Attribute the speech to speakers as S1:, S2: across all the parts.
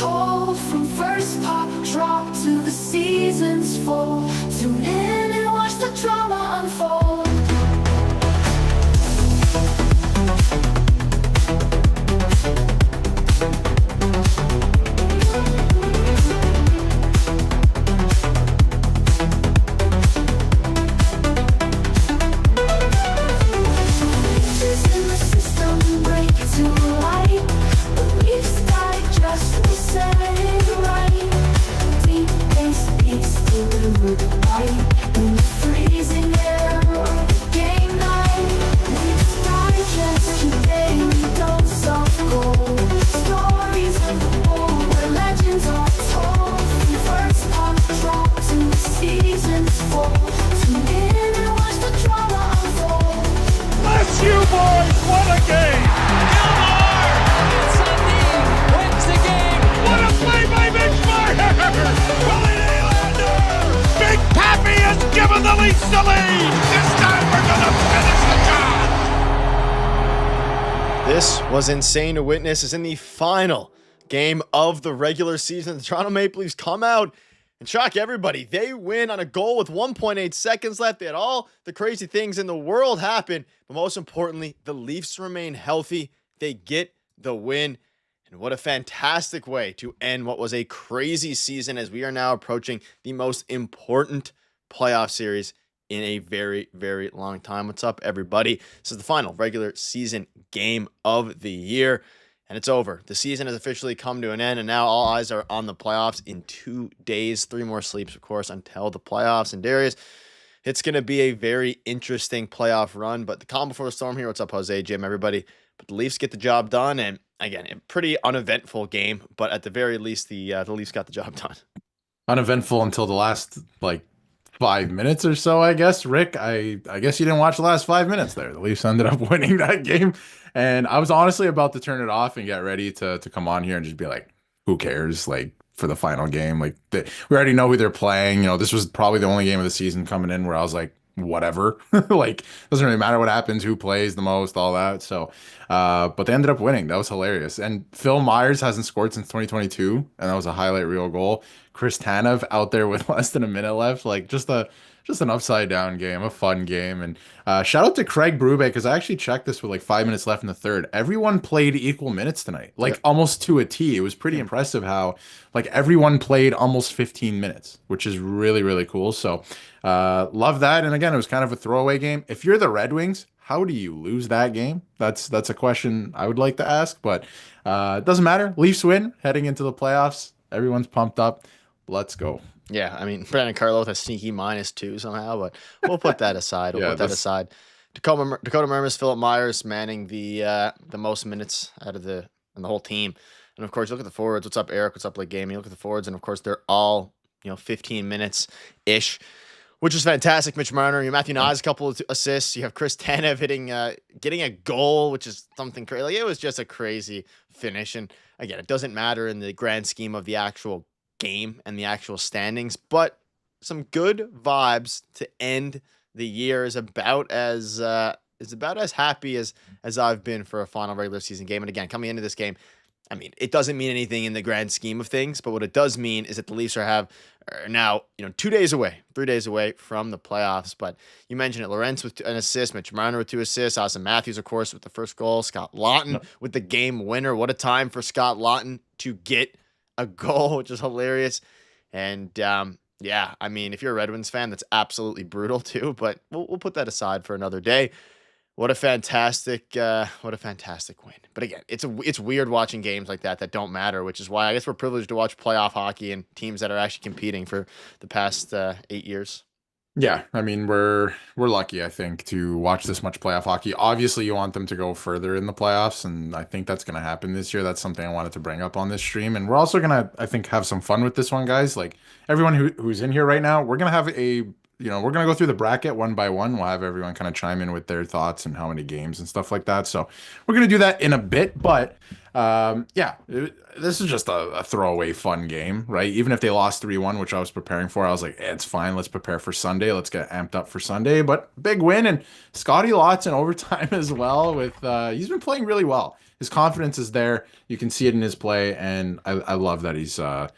S1: told, from first pop drop to the season's fall. Tune in and watch the drama unfold.
S2: This was insane to witness. As in the final game of the regular season, the Toronto Maple Leafs come out and shock everybody. They win on a goal with 1.8 seconds left. They had all the crazy things in the world happen, but most importantly, the Leafs remain healthy. They get the win. And what a fantastic way to end what was a crazy season, as we are now approaching the most important playoff series in a very, very long time. What's up, everybody? This is the final regular season game of the year, and it's over. The season has officially come to an end, and now all eyes are on the playoffs in 2 days. 3 more sleeps, of course, until the playoffs. And Darius, it's going to be a very interesting playoff run, but the calm before the storm here. What's up, Jose, Jim, everybody? But the Leafs get the job done, and again, a pretty uneventful game, but at the very least, the Leafs got the job done.
S3: Uneventful until the last, 5 minutes or so, I guess. Rick, I guess you didn't watch the last 5 minutes there. The Leafs ended up winning that game, and I was honestly about to turn it off and get ready to come on here and just be like, who cares, for the final game. We already know who they're playing. This was probably the only game of the season coming in where I was like, whatever. Doesn't really matter what happens, who plays the most, all that. So but they ended up winning. That was hilarious. And Phil Myers hasn't scored since 2022, and that was a highlight reel goal. Chris Tanev out there with less than a minute left. Just an upside down game, a fun game. And shout out to Craig Brube, because I actually checked this with 5 minutes left in the third. Everyone played equal minutes tonight, almost to a T. It was pretty impressive how everyone played almost 15 minutes, which is really, really cool. So love that. And again, it was kind of a throwaway game. If you're the Red Wings, how do you lose that game? That's a question I would like to ask, but it doesn't matter. Leafs win heading into the playoffs. Everyone's pumped up. Let's go.
S2: Yeah, I mean, Brandon Carlo with a sneaky -2 somehow, but we'll put that aside. We'll put that aside. Dakota Mermis, Philip Myers manning the most minutes out of the whole team. And of course, look at the forwards. What's up, Eric? What's up, Lake Gaming? Look at the forwards, and of course, they're all 15 minutes ish, which is fantastic. Mitch Marner, Matthew Nyes, a couple of assists. You have Chris Tanev getting a goal, which is something crazy. It was just a crazy finish. And again, it doesn't matter in the grand scheme of the actual game and the actual standings, but some good vibes to end the year. Is about as happy as I've been for a final regular season game. And again, coming into this game, I mean, it doesn't mean anything in the grand scheme of things, but what it does mean is that the Leafs are now 3 days away from the playoffs. But you mentioned it, Lorentz with an assist, Mitch Marner with 2 assists, Austin Matthews, of course, with the first goal, Scott Lawton with the game winner. What a time for Scott Lawton to get a goal, which is hilarious. And yeah, I mean, if you're a Red Wings fan, that's absolutely brutal too, but we'll put that aside for another day. What a fantastic win. But again, it's weird watching games like that don't matter, which is why I guess we're privileged to watch playoff hockey and teams that are actually competing for the past 8 years.
S3: Yeah, I mean, we're lucky, I think, to watch this much playoff hockey. Obviously, you want them to go further in the playoffs, and I think that's going to happen this year. That's something I wanted to bring up on this stream. And we're also going to, I think, have some fun with this one, guys. Everyone who's in here right now, we're going to have we're going to go through the bracket one by one. We'll have everyone kind of chime in with their thoughts and how many games and stuff like that. So we're going to do that in a bit, but this is just a throwaway fun game, right? Even if they lost 3-1, which I was preparing for, I was like, it's fine. Let's prepare for Sunday. Let's get amped up for Sunday. But big win, and Scotty Lots in overtime as well. He's been playing really well. his confidence is there. You can see it in his play, and I love that he's a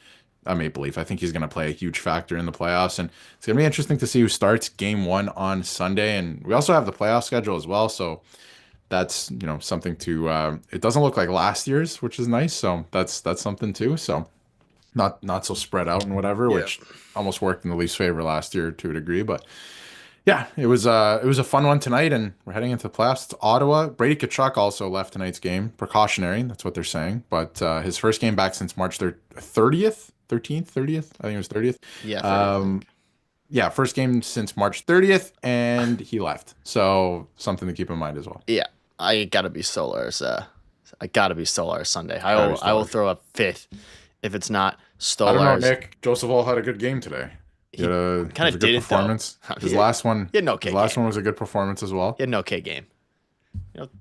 S3: Maple Leaf. I think he's going to play a huge factor in the playoffs, and it's going to be interesting to see who starts Game 1 on Sunday. And we also have the playoff schedule as well, so that's something to. It doesn't look like last year's, which is nice. So that's something too. So not so spread out and whatever,
S2: Yeah.
S3: which almost worked in the Leafs' favor last year to a degree, but. Yeah, it was a fun one tonight, and we're heading into the playoffs. It's Ottawa. Brady Tkachuk also left tonight's game. Precautionary, that's what they're saying. But his first game back since March 30th, 13th, 30th. I think it was 30th.
S2: Yeah. 30th,
S3: yeah, first game since March 30th, and he left. So something to keep in mind as well.
S2: Yeah, I gotta be Stolarz. I gotta be Stolarz Sunday. I will throw a fifth if it's not Stolarz.
S3: I don't know, Nick. Joseph Hall had a good game today. He had a
S2: kind of
S3: good
S2: did
S3: performance.
S2: It though.
S3: His last one.
S2: He had an okay
S3: His last
S2: game.
S3: one was a good performance as well.
S2: He had an okay game.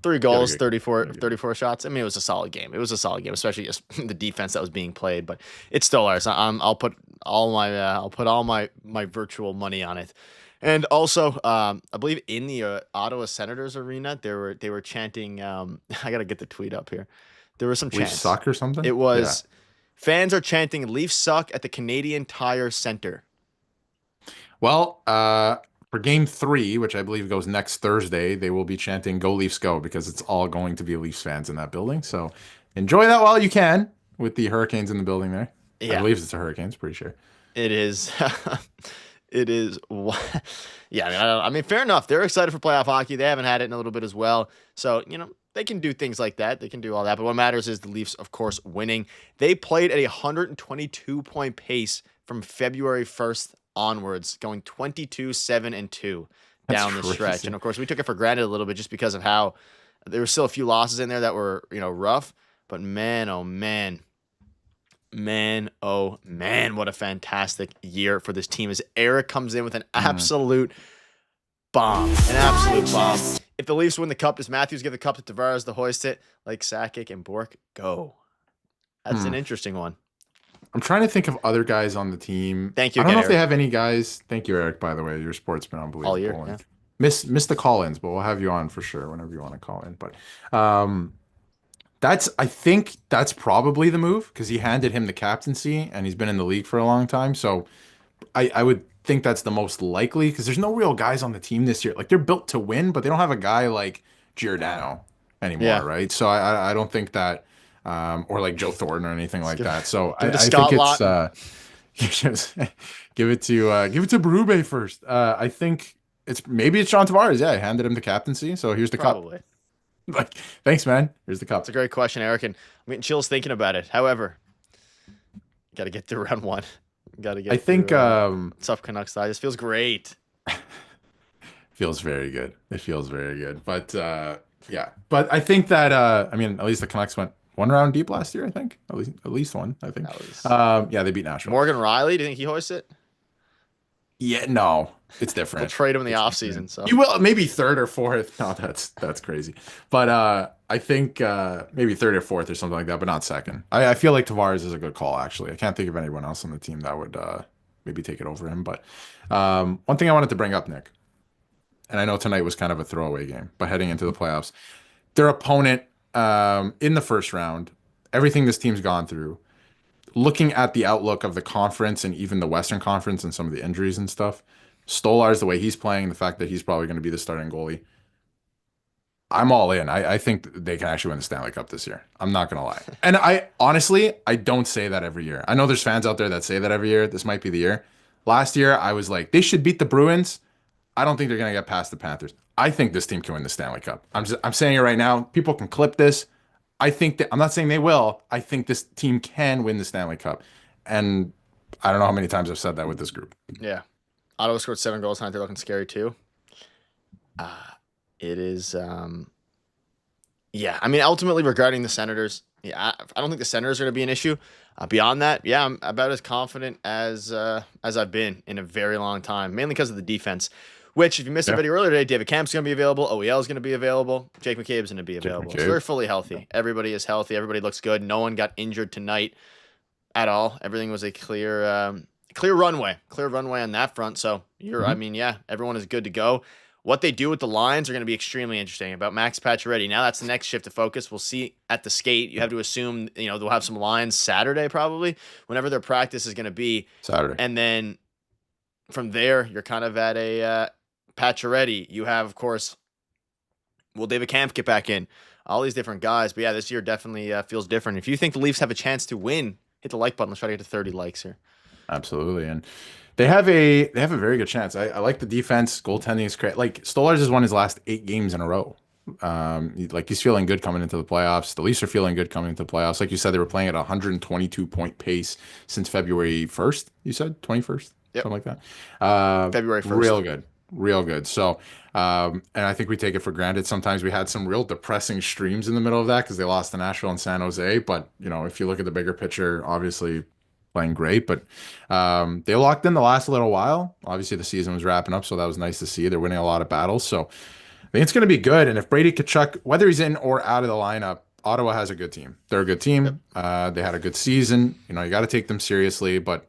S2: 3 goals, 34 shots. I mean, it was a solid game. It was a solid game, especially just the defense that was being played. But it's Stolarz. I'll put all my virtual money on it. And also, I believe in the Ottawa Senators arena, they were chanting. I gotta get the tweet up here. There were some chants.
S3: Leafs suck or something.
S2: It was fans are chanting "Leafs suck" at the Canadian Tire Center.
S3: Well, for Game 3, which I believe goes next Thursday, they will be chanting "Go Leafs Go" because it's all going to be Leafs fans in that building. So enjoy that while you can with the Hurricanes in the building there.
S2: Yeah.
S3: I believe it's the Hurricanes, pretty sure.
S2: It is. It is. Yeah, I mean, fair enough. They're excited for playoff hockey. They haven't had it in a little bit as well. So, they can do things like that. They can do all that. But what matters is the Leafs, of course, winning. They played at a 122-point pace from February 1st onwards, going 22-7-2 down the stretch. And, of course, we took it for granted a little bit just because of how there were still a few losses in there that were, rough. But, man, oh, man. Man, oh man, what a fantastic year for this team as Eric comes in with an absolute bomb. An absolute bomb. If the Leafs win the cup, does Matthews give the cup to Tavares to hoist it like Sakic and Bork? Go. That's an interesting one.
S3: I'm trying to think of other guys on the team.
S2: Thank you.
S3: I don't know if
S2: Eric.
S3: they have any guys. Thank you, Eric, by the way. Your sport's been unbelievable.
S2: All year, yeah.
S3: Miss the call-ins, but we'll have you on for sure whenever you want to call in. But I think that's probably the move because he handed him the captaincy and he's been in the league for a long time. So I would think that's the most likely because there's no real guys on the team this year. Like they're built to win, but they don't have a guy like Giordano anymore, right? So I don't think that, or like Joe Thornton or anything like that. So I think it's give it to Berube first. I think it's John Tavares. Yeah, I handed him the captaincy. So here's the cup. Like, thanks, man. Here's the cup.
S2: It's a great question, Eric, and I'm getting chills thinking about it. However, got to get through round 1. Got to get. I think tough Canucks side. This feels great.
S3: Feels very good. It feels very good. But yeah, but I think that I mean, at least the Canucks went 1 round deep last year. I think at least one. I think. Yeah, they beat Nashville.
S2: Morgan Riley. Do you think he hoists it?
S3: Yeah, no, it's different.
S2: We'll trade him in the offseason. So
S3: you will maybe 3rd or 4th. No, that's crazy. But I think maybe 3rd or 4th or something like that, but not 2nd. I feel like Tavares is a good call, actually. I can't think of anyone else on the team that would maybe take it over him. But one thing I wanted to bring up, Nick, and I know tonight was kind of a throwaway game, but heading into the playoffs, their opponent in the first round, everything this team's gone through, looking at the outlook of the conference and even the Western Conference and some of the injuries and stuff, Stolarz, the way he's playing, the fact that he's probably going to be the starting goalie, I'm all in. I think they can actually win the Stanley Cup this year. I'm not going to lie. And I don't say that every year. I know there's fans out there that say that every year. This might be the year. Last year, I was like, they should beat the Bruins. I don't think they're going to get past the Panthers. I think this team can win the Stanley Cup. I'm saying it right now. People can clip this. I think that I'm not saying they will. I think this team can win the Stanley Cup. And I don't know how many times I've said that with this group.
S2: Yeah. Ottawa scored 7 goals tonight. They're looking scary too. It is yeah. I mean, ultimately regarding the Senators, yeah, I don't think the Senators are going to be an issue. Beyond that, yeah, I'm about as confident as I've been in a very long time, mainly because of the defense. Which, if you missed the video earlier today, David Kamp's going to be available. OEL is going to be available. Jake McCabe's going to be available. So they're fully healthy. Everybody is healthy. Everybody looks good. No one got injured tonight at all. Everything was a clear runway on that front. So I mean, yeah, everyone is good to go. What they do with the lines are going to be extremely interesting. About Max Pacioretty, now that's the next shift of focus. We'll see at the skate. You have to assume, they'll have some lines Saturday probably, whenever their practice is going to be.
S3: Saturday.
S2: And then from there, you're kind of at a Pacioretty. You have, of course, will David Kampf get back in? All these different guys. But yeah, this year definitely feels different. If you think the Leafs have a chance to win, hit the like button. Let's try to get to 30 likes here.
S3: Absolutely. And they have a very good chance. I like the defense. Goaltending is great. Like, Stolarz has won his last 8 games in a row. He's feeling good coming into the playoffs. The Leafs are feeling good coming into the playoffs. Like you said, they were playing at a 122-point pace since February 1st. You said 21st?
S2: Yep.
S3: Something like that.
S2: February 1st.
S3: Real good. So, and I think we take it for granted. Sometimes we had some real depressing streams in the middle of that because they lost to Nashville and San Jose. But, if you look at the bigger picture, obviously playing great. But they locked in the last little while. Obviously, the season was wrapping up, so that was nice to see. They're winning a lot of battles. So, I think it's going to be good. And if Brady Tkachuk, whether he's in or out of the lineup, Ottawa has a good team. They're a good team. Yep. They had a good season. You got to take them seriously, but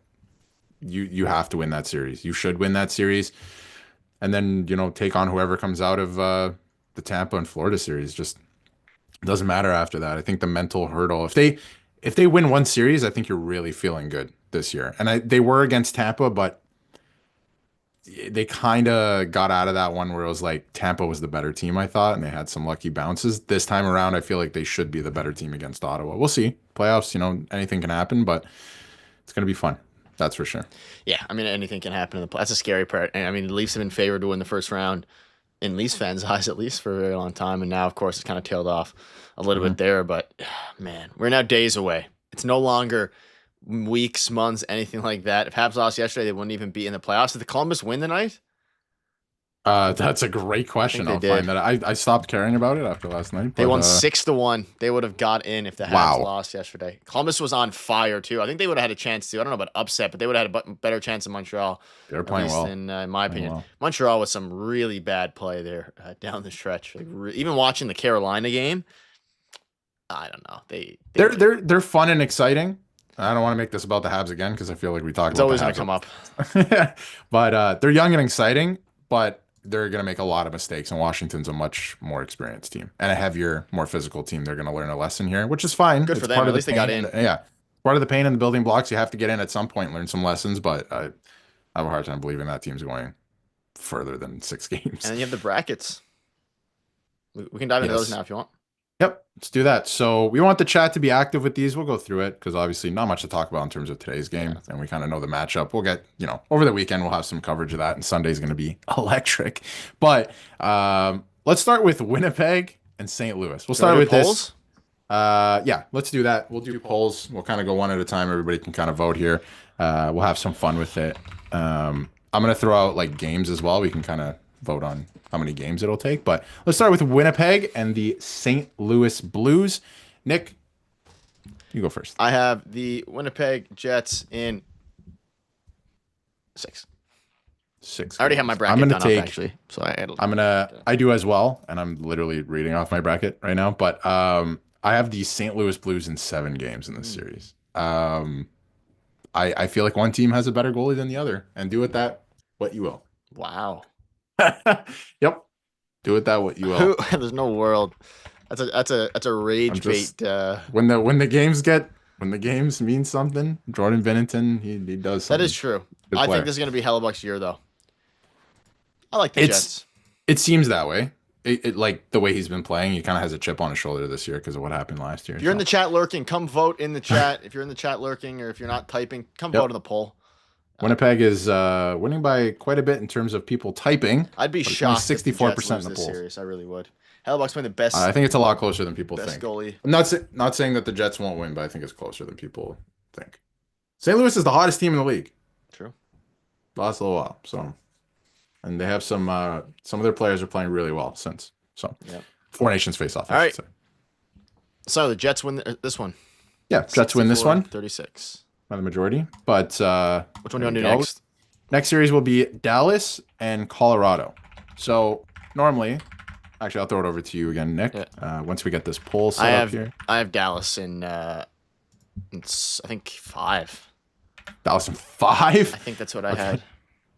S3: you have to win that series. You should win that series. And then, take on whoever comes out of the Tampa and Florida series. Just doesn't matter after that. I think the mental hurdle, if they win one series, I think you're really feeling good this year. And they were against Tampa, but they kind of got out of that one where it was like Tampa was the better team, I thought, and they had some lucky bounces. This time around, I feel like they should be the better team against Ottawa. We'll see. Playoffs, anything can happen, but it's going to be fun. That's for sure.
S2: Yeah, I mean, anything can happen in the play. That's a scary part. I mean, the Leafs have been favored to win the first round in Leafs fans' eyes, at least, for a very long time. And now, of course, it's kind of tailed off a little bit there. But, man, we're now days away. It's no longer weeks, months, anything like that. If Habs lost yesterday, they wouldn't even be in the playoffs. Did the Columbus win tonight?
S3: That's a great question. I'll find that. I stopped caring about it after last night.
S2: They won 6-1. They would have got in if the Habs lost yesterday. Columbus was on fire too. I think they would have had a chance to. I don't know about upset, but they would have had a better chance than Montreal.
S3: They're playing well,
S2: in my opinion. Montreal was some really bad play there down the stretch. Like, even watching the Carolina game, I don't know.
S3: They're fun and exciting. I don't want to make this about the Habs again because I feel like we talked about it. It's always
S2: going to come
S3: up. But they're young and exciting, but they're going to make a lot of mistakes, and Washington's a much more experienced team and a heavier, more physical team. They're going to learn a lesson here, which is fine.
S2: Good for them. At least they got in.
S3: Part of the pain and the building blocks. You have to get in at some point and learn some lessons, but I have a hard time believing that team's going further than 6 games.
S2: And then you have the brackets. We can dive into those now if you want.
S3: Yep, let's do that. So we want the chat to be active with these. We'll go through it because obviously not much to talk about in terms of today's game, and we kind of know the matchup. We'll get, over the weekend we'll have some coverage of that, and Sunday's going to be electric. But let's start with Winnipeg and St. Louis. We'll start with polls? Yeah, let's do that. We'll do polls. We'll kind of go one at a time. Everybody can kind of vote here. We'll have some fun with it. I'm going to throw out like games as well. We can kind of vote on how many games it'll take, but let's start with Winnipeg and the St. Louis Blues. Nick, you go first.
S2: I have the Winnipeg Jets in 6. I already have my bracket done up, actually. So
S3: I do as well, and I'm literally reading off my bracket right now, but I have the St. Louis Blues in 7 games in this series. I feel like one team has a better goalie than the other, and do with that what you will.
S2: Wow.
S3: Yep. Do with that what you will.
S2: There's no world. That's a rage bait.
S3: When the games mean something, Jordan Binnington, he does something.
S2: That is true. I think this is gonna be Hellebuck's year though. I like the Jets.
S3: It seems that way. It like the way he's been playing, he kind of has a chip on his shoulder this year because of what happened last year.
S2: If you're in the chat lurking, come vote in the chat. If you're in the chat lurking, or if you're not typing, come vote in the poll.
S3: Winnipeg is winning by quite a bit in terms of people typing.
S2: I'd be shocked.
S3: 64% in the polls.
S2: Series. I really would. Hellebuck's been the best.
S3: I think it's a lot closer than people think.
S2: Goalie.
S3: I'm not saying that the Jets won't win, but I think it's closer than people think. St. Louis is the hottest team in the league.
S2: True.
S3: Last little while, so, and they have some of their players are playing really well since. So, Four Nations face off.
S2: All right. So the Jets win this one.
S3: Yeah, Jets win this one.
S2: 36.
S3: By the majority, but
S2: which one do you want to do next?
S3: Next series will be Dallas and Colorado. So normally, actually, I'll throw it over to you again, Nick. Yeah. Once we get this poll set up here,
S2: I have Dallas in I think 5.
S3: Dallas in 5. I
S2: think that's what I had.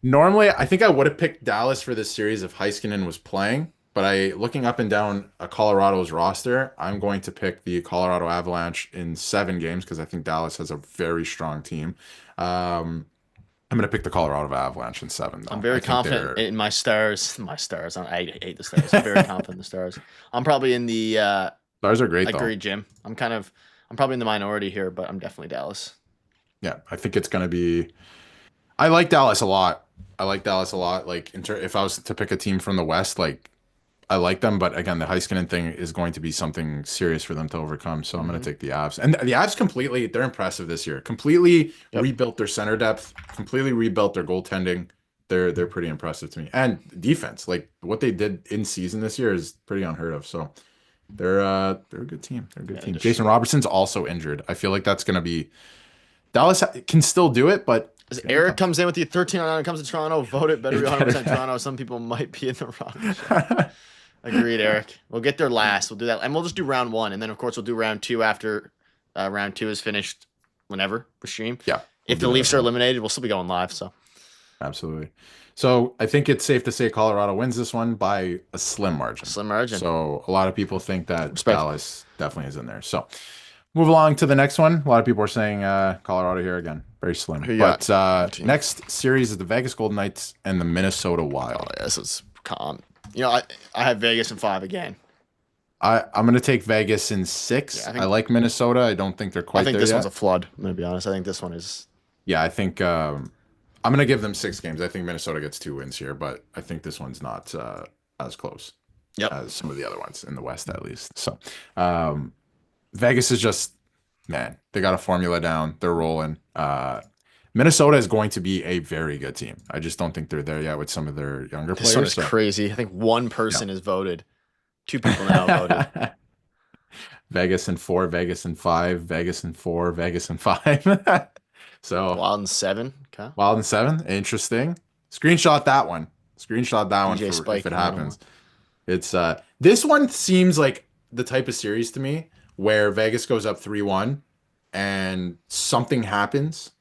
S3: Normally, I think I would have picked Dallas for this series if Heiskanen was playing, but looking up and down Colorado's roster, I'm going to pick the Colorado Avalanche in 7 games because I think Dallas has a very strong team. I'm going to pick the Colorado Avalanche in 7, though.
S2: I'm very confident in my Stars. My Stars. I hate the Stars. I'm very confident in the Stars. I'm probably in the.
S3: Stars are great, though.
S2: Agreed, Jim. I'm probably in the minority here, but I'm definitely Dallas.
S3: Yeah, I think it's going to be. I like Dallas a lot. Like, if I was to pick a team from the West, like, I like them, but again, the Heiskanen thing is going to be something serious for them to overcome. So I'm going to take the Avs. And the Avs they're impressive this year. Completely rebuilt their center depth, completely rebuilt their goaltending. They're pretty impressive to me. And defense, like what they did in season this year is pretty unheard of. So they're a good team. They're a good team. Jason Robertson's also injured. I feel like that's going to be Dallas can still do it, but
S2: as Eric comes in with the 13-9 comes to Toronto, vote it better be 100% Toronto. Some people might be in the wrong. Agreed, Eric. We'll get there last. We'll do that. And we'll just do round 1. And then, of course, we'll do round 2 after round 2 is finished whenever we stream.
S3: Yeah.
S2: If the Leafs are eliminated, we'll still be going live. So,
S3: absolutely. So I think it's safe to say Colorado wins this one by a slim margin. So a lot of people think that Dallas definitely is in there. So move along to the next one. A lot of people are saying Colorado here again. Very slim. But next series is the Vegas Golden Knights and the Minnesota Wild.
S2: Oh, yes, it's calm. You know, I have Vegas in 5 again.
S3: I'm going to take Vegas in 6. Yeah, I like Minnesota. I don't think they're quite there yet.
S2: I think this one's a flood, I'm going to be honest. I think this one is...
S3: Yeah, I think I'm going to give them 6 games. I think Minnesota gets 2 wins here, but I think this one's not as close as some of the other ones in the West, at least. So Vegas is just, man, they got a formula down. They're rolling. Minnesota is going to be a very good team. I just don't think they're there yet with some of their younger players.
S2: This one is crazy. I think one person has voted. 2 people now voted.
S3: Vegas in 4, Vegas in 5, Vegas in 4, Vegas in 5. So
S2: Wild in 7. Okay.
S3: Wild in 7. Interesting. Screenshot that one. If it happens. It's this one seems like the type of series to me where Vegas goes up 3-1 and something happens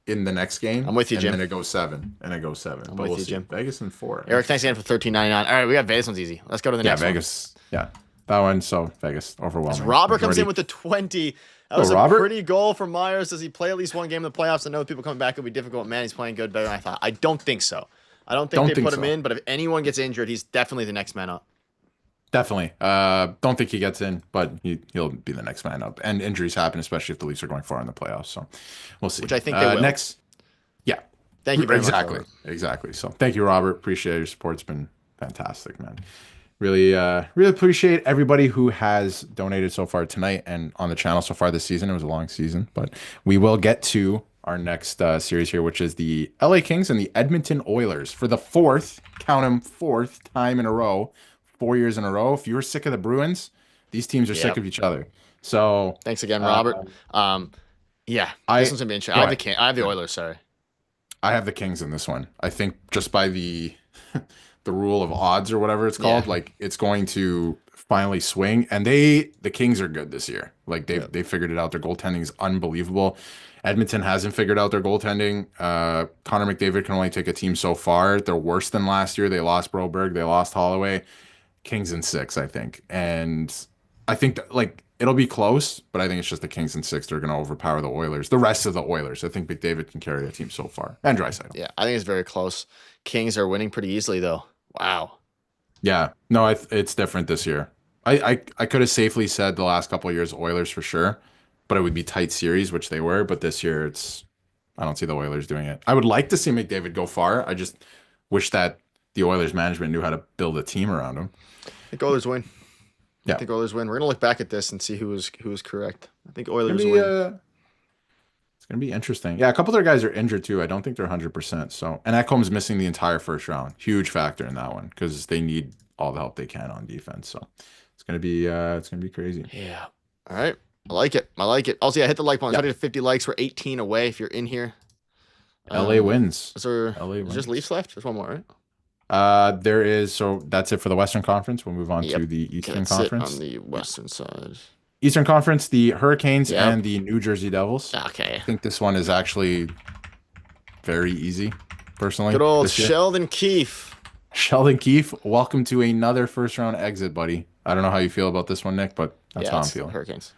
S3: in the next game.
S2: I'm with you, Jim.
S3: And then it goes 7.
S2: I'm with you, Jim.
S3: Vegas in 4.
S2: Eric, thanks again for $13.99. All right, we got Vegas. One's easy. Let's go to the next
S3: Vegas. One. Yeah, that one. So Vegas overwhelming.
S2: Robert comes in with the 20. That was a pretty goal from Myers. Does he play at least one game in the playoffs? I know people coming back will be difficult. Man, he's playing good, better than I thought. I don't think so. I don't think they put him in, but if anyone gets injured, he's definitely the next man up.
S3: Definitely. Don't think he gets in, but he'll be the next man up. And injuries happen, especially if the Leafs are going far in the playoffs. So we'll see.
S2: Which I think they will.
S3: Next. Yeah.
S2: Thank you very much.
S3: Exactly. So thank you, Robert. Appreciate your support. It's been fantastic, man. Really appreciate everybody who has donated so far tonight and on the channel so far this season. It was a long season, but we will get to our next series here, which is the LA Kings and the Edmonton Oilers for the 4th, count them, 4th time in a row, 4 years in a row. If you were sick of the Bruins, these teams are sick of each other. So
S2: thanks again, Robert. This one's gonna be interesting. I have the Oilers. Sorry,
S3: I have the Kings in this one. I think just by the rule of odds or whatever it's called, like it's going to finally swing. And the Kings are good this year. Like they figured it out. Their goaltending is unbelievable. Edmonton hasn't figured out their goaltending. Connor McDavid can only take a team so far. They're worse than last year. They lost Broberg. They lost Holloway. Kings in 6, I think. And I think that, like, it'll be close, but I think it's just the Kings in 6 that are going to overpower the Oilers. The rest of the Oilers. I think McDavid can carry a team so far. And Draisaitl.
S2: Yeah, I think it's very close. Kings are winning pretty easily, though. Wow.
S3: Yeah. No, it's different this year. I could have safely said the last couple of years Oilers for sure, but it would be tight series, which they were. But this year, I don't see the Oilers doing it. I would like to see McDavid go far. I just wish that the Oilers management knew how to build a team around him.
S2: I think Oilers win.
S3: Yeah.
S2: I think Oilers win. We're gonna look back at this and see who was correct. I think Oilers win.
S3: It's gonna be interesting. Yeah, a couple of their guys are injured too. I don't think they're 100%. So, and Ekholm's missing the entire first round. Huge factor in that one because they need all the help they can on defense. So, it's gonna be crazy.
S2: Yeah. All right. I like it. Also, hit the like button. Try to get 50 likes. We're 18 away. If you're in here,
S3: LA wins.
S2: Is just Leafs left? There's one more, right?
S3: There is. So that's it for the Western Conference. We'll move on to the Eastern Conference.
S2: On the Western side.
S3: Eastern Conference, the Hurricanes and the New Jersey Devils.
S2: Okay.
S3: I think this one is actually very easy. personally.
S2: Good old
S3: this year.
S2: Sheldon Keefe.
S3: Sheldon Keefe, welcome to another first round exit, buddy. I don't know how you feel about this one, Nick, but that's how I'm feeling.
S2: Hurricanes.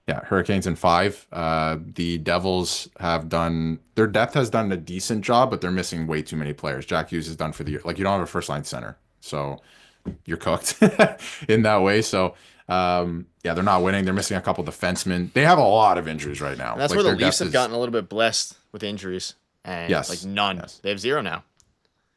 S3: Yeah, Hurricanes in 5. The Devils have done their depth has done a decent job, but they're missing way too many players. Jack Hughes is done for the year. Like, you don't have a first line center, so you're cooked in that way. So yeah, they're not winning. They're missing a couple defensemen. They have a lot of injuries right now.
S2: And that's where the Leafs have gotten a little bit blessed with injuries. And like none. Yes. They have 0 now.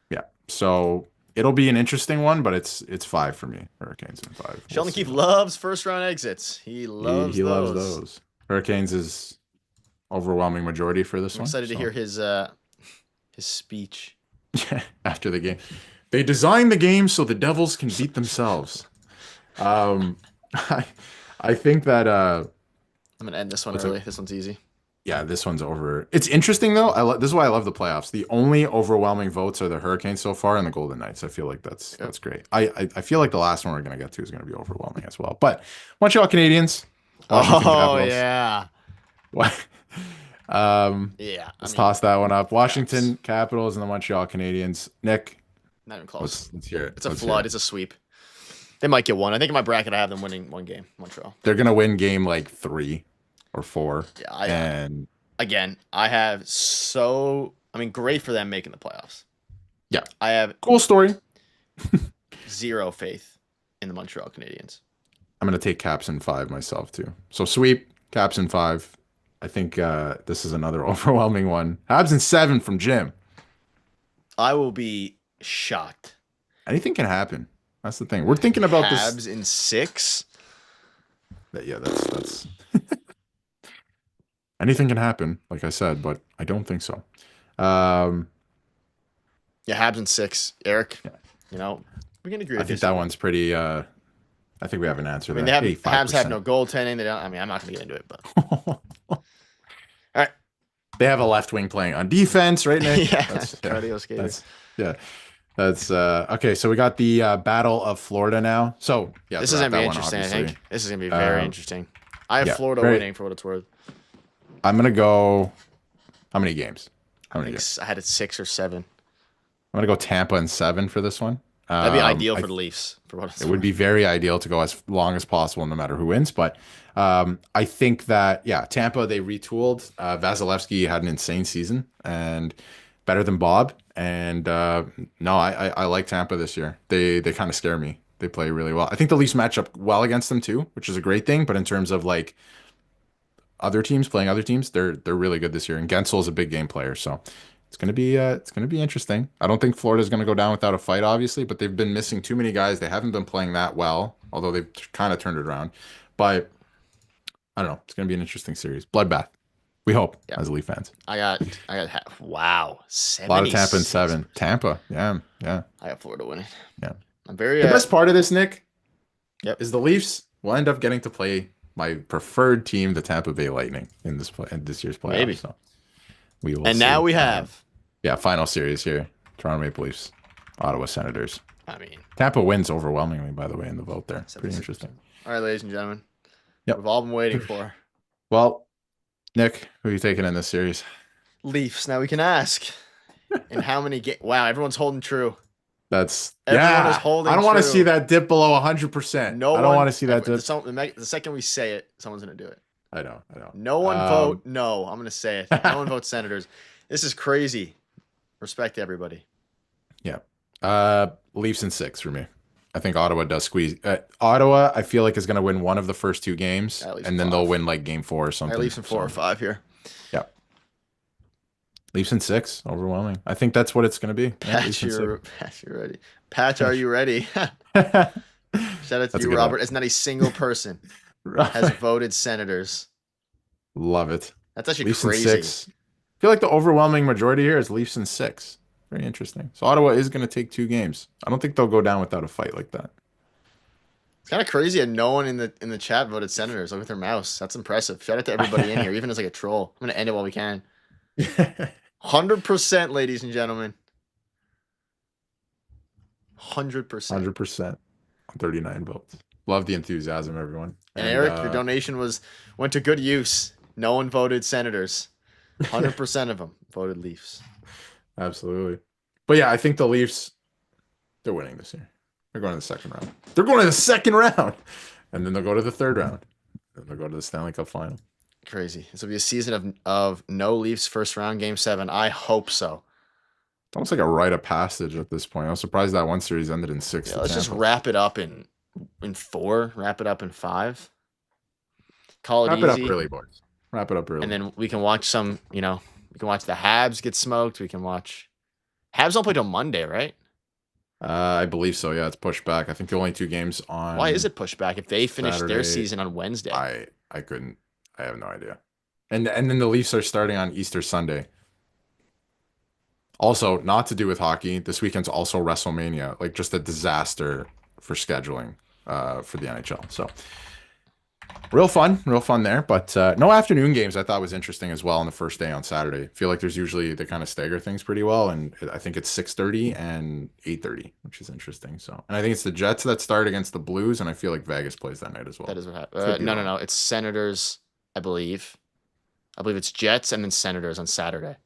S3: Yeah. So it'll be an interesting one, but it's 5 for me. Hurricanes in 5.
S2: Sheldon Keefe loves first round exits. He loves
S3: those. Hurricanes is overwhelming majority for this one.
S2: I'm excited to hear his speech.
S3: After the game. They designed the game so the Devils can beat themselves. I think that
S2: I'm gonna end this one early. This one's easy.
S3: Yeah, this one's over. It's interesting though. This is why I love the playoffs. The only overwhelming votes are the Hurricanes so far and the Golden Knights. I feel like that's great. I feel like the last one we're gonna get to is gonna be overwhelming as well. But Montreal Canadiens.
S2: Oh yeah.
S3: What?
S2: Yeah.
S3: Let's toss that one up. Washington Capitals and the Montreal Canadiens. Nick.
S2: Not even close.
S3: Let's hear it.
S2: It's a flood. It's a sweep. They might get one. I think in my bracket I have them winning one game. Montreal.
S3: They're gonna win game like 3 or 4.
S2: Yeah.
S3: And
S2: again, I have great for them making the playoffs.
S3: Yeah.
S2: I have
S3: cool story.
S2: 0 faith in the Montreal Canadiens.
S3: I'm gonna take Caps in 5 myself too. So sweep, Caps in 5. I think this is another overwhelming one. Habs in 7 from Jim.
S2: I will be shocked.
S3: Anything can happen. That's the thing. We're thinking about this.
S2: Habs in 6.
S3: Yeah, that's anything can happen, like I said, but I don't think so.
S2: Yeah, Habs in 6. Eric, we can agree.
S3: I think that one's pretty. I think we have an answer.
S2: They have Habs have no goaltending. They don't. I'm not going to get into it, but all right.
S3: They have a left wing playing on defense, right, Nick?
S2: Yeah, cardio skater.
S3: That's okay. So we got the Battle of Florida now. So yeah,
S2: this is gonna be interesting. I think this is gonna be very interesting. I have Florida winning for what it's worth.
S3: I'm gonna go. How many games?
S2: I had it 6 or 7.
S3: I'm gonna go Tampa in 7 for this one.
S2: That'd be ideal for the Leafs. For what
S3: it would be very ideal to go as long as possible, no matter who wins. But I think that Tampa, they retooled. Vasilevsky had an insane season and better than Bob. And no, I like Tampa this year. They kind of scare me. They play really well. I think the Leafs match up well against them too, which is a great thing. But in terms of like other teams playing other teams, they're really good this year. And Gensel is a big game player, so it's gonna be interesting. I don't think Florida's gonna go down without a fight, obviously, but they've been missing too many guys. They haven't been playing that well, although they've kind of turned it around. But I don't know. It's gonna be an interesting series. Bloodbath. We hope as Leaf fans.
S2: I got wow.
S3: A lot of Tampa in 7. Tampa, yeah.
S2: I got Florida winning.
S3: Yeah.
S2: I'm very.
S3: The best part of this, Nick,
S2: is
S3: the Leafs will end up getting to play my preferred team, the Tampa Bay Lightning, in this year's playoffs.
S2: Maybe.
S3: So we will.
S2: And now we have.
S3: Final series here: Toronto Maple Leafs, Ottawa Senators.
S2: I mean,
S3: Tampa wins overwhelmingly, by the way, in the vote there. Pretty interesting.
S2: All right, ladies and gentlemen.
S3: Yep.
S2: We've all been waiting for.
S3: Well, Nick, who are you taking in this series?
S2: Leafs. Now we can ask. In how many games? Wow, everyone's holding true.
S3: Everyone is holding I don't want to see that dip below 100%. I don't want to see that dip.
S2: The second we say it, someone's going to do it.
S3: I know.
S2: No one vote no. I'm going to say it. No one votes Senators. This is crazy. Respect to everybody.
S3: Yeah. Leafs in 6 for me. I think Ottawa does squeeze. Ottawa, I feel like, is going to win one of the first 2 games, and then they'll win like game 4 or something.
S2: Leafs in 4 or 5 here.
S3: Yeah. Leafs in 6, overwhelming. I think that's what it's going to be.
S2: Patch, you're ready. Patch, are you ready? Shout out to you, Robert. It's not a single person has voted Senators.
S3: Love it.
S2: That's actually
S3: Leafs
S2: crazy.
S3: In 6. I feel like the overwhelming majority here is Leafs in 6. Very interesting. So Ottawa is going to take 2 games. I don't think they'll go down without a fight like that.
S2: It's kind of crazy that no one in the chat voted Senators. Look with their mouse. That's impressive. Shout out to everybody in here, even as like a troll. I'm going to end it while we can. 100%, ladies and gentlemen. 100%.
S3: 100%. 39 votes. Love the enthusiasm, everyone.
S2: And Eric, your donation went to good use. No one voted Senators. 100% of them voted Leafs.
S3: Absolutely. But yeah, I think the Leafs, they're winning this year. They're going to the second round. They're going to the second round. And then they'll go to the third round. And they'll go to the Stanley Cup final.
S2: Crazy. This will be a season of no Leafs first round game 7. I hope so.
S3: It's almost like a rite of passage at this point. I was surprised that one series ended in 6.
S2: Yeah, let's just wrap it up in 4. Wrap it up in 5. Call it
S3: wrap
S2: easy.
S3: Wrap it up early, boys. Wrap it up early.
S2: And then we can watch some, we can watch the Habs get smoked. We can watch. Habs don't play till Monday, right?
S3: I believe so. Yeah, it's pushed back. I think the only 2 games on.
S2: Why is it pushed back? If they finish
S3: Saturday,
S2: their season on Wednesday,
S3: I couldn't. I have no idea. And then the Leafs are starting on Easter Sunday. Also, not to do with hockey. This weekend's also WrestleMania. Like just a disaster for scheduling for the NHL. So real fun there. But no afternoon games I thought was interesting as well on the first day on Saturday. I feel like there's usually they kind of stagger things pretty well. And I think it's 6:30 and 8:30, which is interesting. So, and I think it's the Jets that start against the Blues. And I feel like Vegas plays that night as well.
S2: That is what happened. No. It's Senators, I believe. I believe it's Jets and then Senators on Saturday.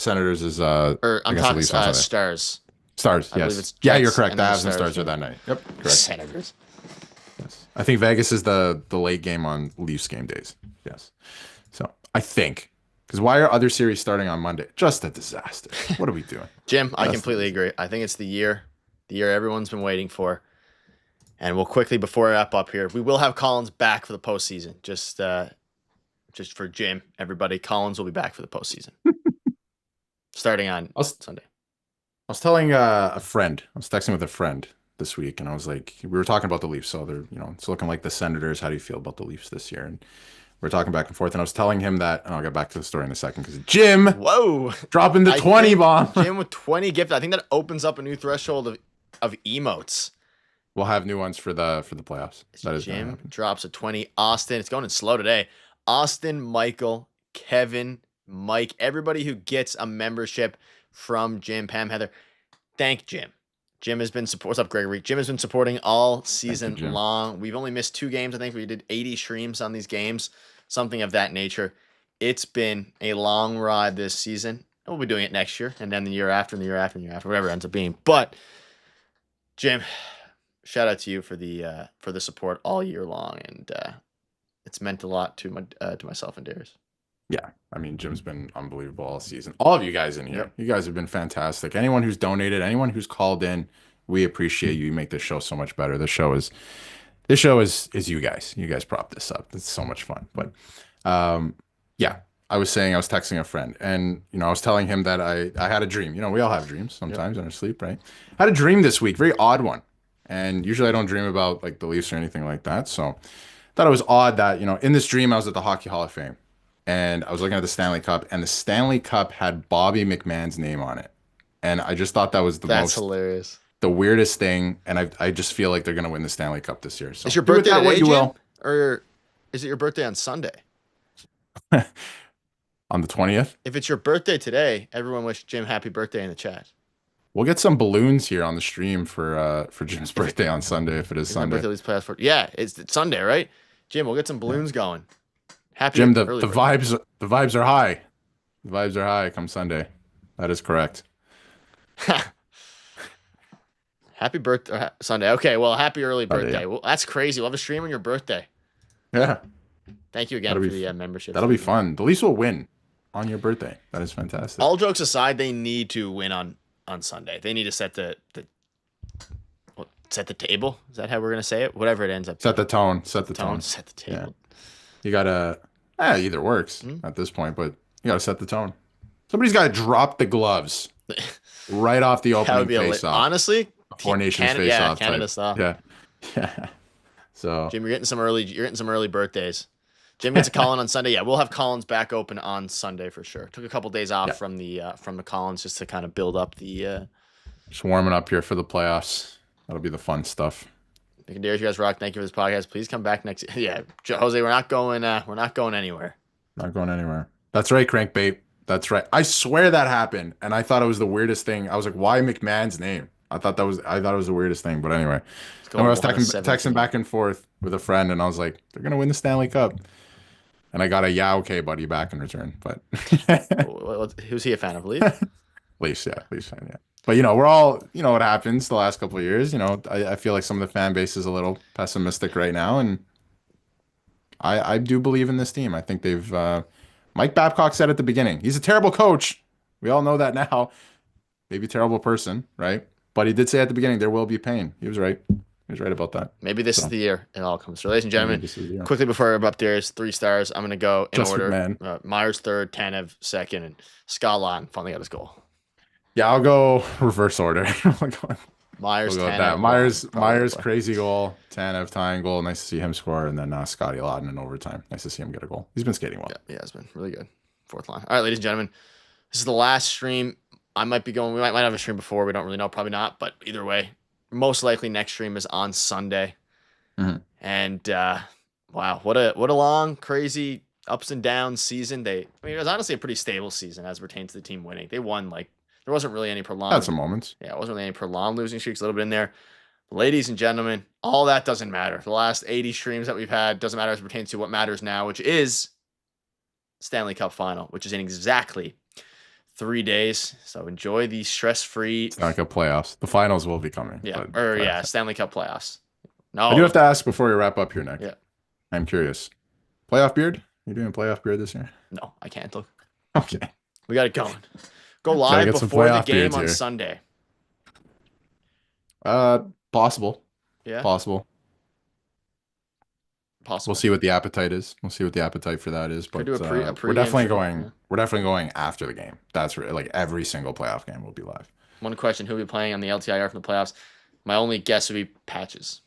S3: Senators is
S2: or I'm talking Stars.
S3: Stars, yes. Yeah, you're correct. The Avs and Stars are that night. Yep, correct.
S2: Senators.
S3: Yes. I think Vegas is the late game on Leafs game days. Yes. So I think because why are other series starting on Monday? Just a disaster. What are we doing?
S2: Jim, I completely agree. I think it's the year everyone's been waiting for. And we'll quickly, before I wrap up here, we will have Collins back for the postseason. Just for Jim, everybody, Collins will be back for the postseason. Starting on Sunday.
S3: I was telling a friend, I was texting with a friend this week, and I was like, we were talking about the Leafs. So they're, it's looking like the Senators. How do you feel about the Leafs this year? And we're talking back and forth, and I was telling him that, and I'll get back to the story in a second, because Jim, dropping the 20 bomb.
S2: Jim with 20 gifted. I think that opens up a new threshold of emotes.
S3: We'll have new ones for the playoffs. That is
S2: Jim drops a 20. Austin, it's going in slow today. Austin, Michael, Kevin, Mike, everybody who gets a membership from Jim, Pam, Heather, thank Jim. Jim has been what's up, Gregory? Jim has been supporting all season long. We've only missed 2 games. I think we did 80 streams on these games, something of that nature. It's been a long ride this season. We'll be doing it next year, and then the year after, and the year after, and the year after, whatever it ends up being. But Jim, shout out to you for the support all year long, and it's meant a lot to myself and Darius.
S3: Yeah, I mean, Jim's been unbelievable all season. All of you guys in here, You guys have been fantastic. Anyone who's donated, anyone who's called in, we appreciate you. You make this show so much better. This show is you guys. You guys prop this up. It's so much fun. But yeah, I was texting a friend, and I was telling him that I had a dream. We all have dreams sometimes in our sleep, right? I had a dream this week, very odd one. And usually I don't dream about like the Leafs or anything like that. So I thought it was odd that, in this dream I was at the Hockey Hall of Fame. And I was looking at the Stanley Cup, and the Stanley Cup had Bobby McMahon's name on it. And I just thought that was
S2: That's hilarious.
S3: The weirdest thing. And I just feel like they're going to win the Stanley Cup this year. So
S2: is your birthday today, what you will. Or is it your birthday on Sunday?
S3: On the 20th?
S2: If it's your birthday today, everyone wish Jim happy birthday in the chat.
S3: We'll get some balloons here on the stream for Jim's birthday on Sunday if it is Sunday.
S2: Yeah, it's Sunday, right? Jim, we'll get some balloons going. Happy
S3: Jim, the vibes are high. The vibes are high come Sunday. That is correct.
S2: Happy birthday Sunday. Okay, well, happy early birthday. Well, that's crazy. We'll have a stream on your birthday.
S3: Yeah.
S2: Thank you again for the membership.
S3: That'll be fun. The Leafs will win on your birthday. That is fantastic.
S2: All jokes aside, they need to win on Sunday. They need to set the table. Is that how we're gonna say it? Whatever it ends up.
S3: Set the tone. Set the tone.
S2: Set the table.
S3: Yeah. You gotta. Either works at this point, but you gotta set the tone. Somebody's gotta drop the gloves right off the opening face-off.
S2: Honestly,
S3: Four Nations face-off.
S2: Canada style.
S3: Yeah. So
S2: Jim, you're getting some early birthdays. Jim gets a Colin on Sunday. Yeah, we'll have Collins back open on Sunday for sure. Took a couple days off from the Collins just to kind of build up the.
S3: Just warming up here for the playoffs. That'll be the fun stuff.
S2: Nick and Darius, you guys rock. Thank you for this podcast. Please come back next. Yeah, Jose, we're not going anywhere.
S3: Not going anywhere. That's right, Crankbait. That's right. I swear that happened, and I thought it was the weirdest thing. I was like, "Why McMahon's name?" I thought it was the weirdest thing. But anyway, I was texting back and forth with a friend, and I was like, "They're gonna win the Stanley Cup." And I got a okay, buddy back in return. But
S2: who's he a fan of, Leaf?
S3: Leafs, yeah, Leafs fan, yeah. But we're all, what happens the last couple of years. I feel like some of the fan base is a little pessimistic right now, and I do believe in this team. I think they've. Mike Babcock said at the beginning, he's a terrible coach. We all know that now. Maybe a terrible person, right? But he did say at the beginning there will be pain. He was right. He was right about that.
S2: Maybe this is the year it all comes through. Ladies and gentlemen, quickly before I wrap up Darius, 3 stars. I'm going to go in order. Myers third, Tanev second, and Scott Laughton finally got his goal.
S3: Yeah, I'll go reverse order.
S2: Myers,
S3: we'll
S2: Tanev.
S3: Myers, crazy goal. Tanev tying goal. Nice to see him score. And then Scotty Laughton in overtime. Nice to see him get a goal. He's been skating well.
S2: Yeah, he has been really good. Fourth line. All right, ladies and gentlemen, this is the last stream. I might be going. We might have a stream before. We don't really know. Probably not. But either way, most likely next stream is on Sunday.
S3: Mm-hmm.
S2: And wow, what a long, crazy ups and downs season. It was honestly a pretty stable season as pertains to the team winning. They won there wasn't really any prolonged.
S3: Had some moments.
S2: Yeah, it wasn't really any prolonged losing streaks. A little bit in there. But ladies and gentlemen, all that doesn't matter. The last 80 streams that we've had doesn't matter as it pertains to what matters now, which is Stanley Cup Final, which is in exactly 3 days. So enjoy the stress-free
S3: Stanley Cup playoffs. The finals will be coming.
S2: Yeah, Stanley Cup playoffs. No,
S3: I do have to ask before we wrap up here, Nick.
S2: Yeah,
S3: I'm curious. Playoff beard? You doing playoff beard this year?
S2: No, I can't. Look.
S3: Okay.
S2: We got it going. Go live before the game on Sunday.
S3: Possible.
S2: Yeah.
S3: Possible. We'll see what the appetite is. We'll see what the appetite for that is. But we're definitely going. Yeah. We're definitely going after the game. That's like every single playoff game will be live.
S2: One question: who will be playing on the LTIR from the playoffs? My only guess would be Patches.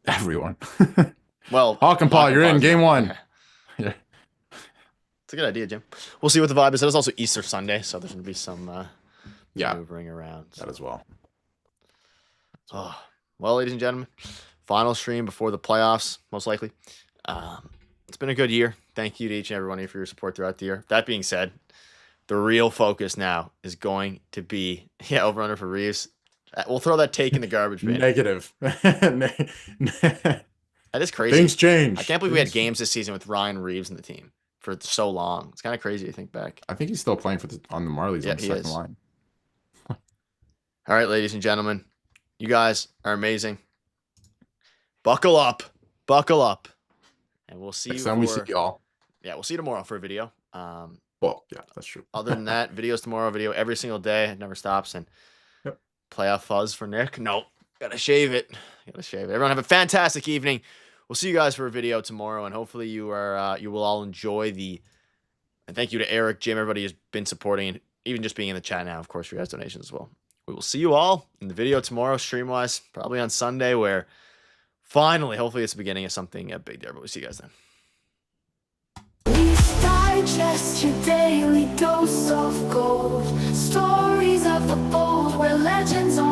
S3: Everyone.
S2: Well,
S3: Hawk and Paul, you're in game 1.
S2: Yeah. It's a good idea, Jim. We'll see what the vibe is. It is also Easter Sunday, so there's going to be some maneuvering around. So.
S3: That as well.
S2: Oh, well, ladies and gentlemen, final stream before the playoffs, most likely. It's been a good year. Thank you to each and every one of you for your support throughout the year. That being said, the real focus now is going to be, over-under for Reeves. We'll throw that take in the garbage bin.
S3: Negative.
S2: That is crazy.
S3: Things change.
S2: I can't believe we had games this season with Ryan Reeves in the team for so long. It's kind of crazy to think back.
S3: I think he's still playing on the Marlies on the second line.
S2: All right, ladies and gentlemen, you guys are amazing. Buckle up, and we'll see
S3: Next
S2: you.
S3: Time we see y'all.
S2: Yeah, we'll see you tomorrow for a video.
S3: Well, yeah, that's true.
S2: Other than that, videos tomorrow, video every single day. It never stops. And playoff fuzz for Nick. Nope, gotta shave it. Everyone have a fantastic evening. We'll see you guys for a video tomorrow, and hopefully you will all enjoy the. And thank you to Eric, Jim, everybody who's been supporting, and even just being in the chat now, of course, for your guys' donations as well. We will see you all in the video tomorrow, stream-wise, probably on Sunday, where finally, hopefully it's the beginning of something big there, but we'll see you guys then.
S1: Digest your daily dose of gold. Stories of the bold where legends are